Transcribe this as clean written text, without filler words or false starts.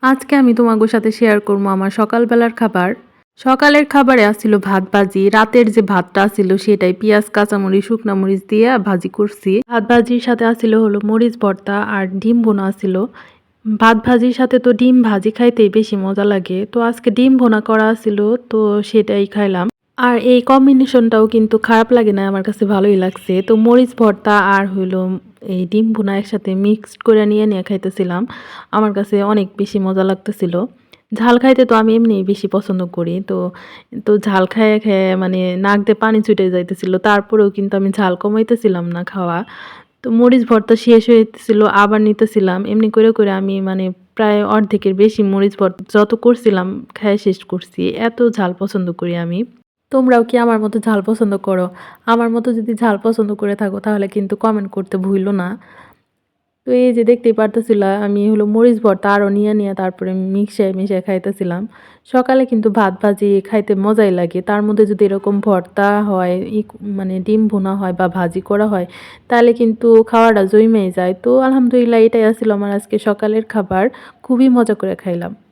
আজকে আমি তোমাগো সাথে শেয়ার করবো আমার সকালবেলার খাবার। সকালের খাবারে আছিল ভাত ভাজি, রাতের যে ভাতটা আছিল সেটাই পেঁয়াজ কাঁচামরিচ শুকনা মরিচ দিয়ে ভাজি করছি। ভাত ভাজির সাথে আছিল হলো মরিচ ভর্তা আর ডিম ভুনা আছিল। ভাত ভাজির সাথে তো ডিম ভাজি খাইতেই বেশি মজা লাগে, তো আজকে ডিম ভুনা করা আছিল, তো সেটাই খাইলাম। আর এই কম্বিনেশনটাও কিন্তু খারাপ লাগে না, আমার কাছে ভালোই লাগছে। তো মরিচ ভর্তা আর হইলো এই ডিম ভুনা একসাথে মিক্সড করে নিয়ে নিয়ে খাইতেছিলাম। আমার কাছে অনেক বেশি মজা লাগতেছিল। ঝাল খাইতে তো আমি এমনিই বেশি পছন্দ করি। তো তো ঝাল খাইয়ে খেয়ে মানে নাক দিয়ে পানি ছুটে যাইতেছিল। তারপরেও কিন্তু আমি ঝাল কমাইতেছিলাম না খাওয়া। তো মরিচ ভর্তা শেষ হইতেছিল, আবার নিতেছিলাম। এমনি করে, করে আমি মানে প্রায় অর্ধেকের বেশি মরিচ ভর্তা যত করছিলাম খাইয়া শেষ করছি। এত ঝাল পছন্দ করি আমি। তোমরাও কি আমার মতো ঝাল পছন্দ করো? আমার মতো যদি ঝাল পছন্দ করে থাকো তাহলে কিন্তু কমেন্ট করতে ভুইলো না। তো এই যে দেখতেই পারতেছিলা আমি হলো মরিচ ভর্তা আরও নিয়ে নিয়ে তারপরে মিশায় মিশায় খাইতেছিলাম। সকালে কিন্তু ভাত ভাজি খাইতে মজাই লাগে, তার মধ্যে যদি এরকম ভর্তা হয় মানে ডিম ভুনা হয় বা ভাজি করা হয় তাহলে কিন্তু খাওয়াটা জমে যায়। তো আলহামদুলিল্লাহ এটাই আছিল আমার আজকে সকালের খাবার। খুবই মজা করে খাইলাম।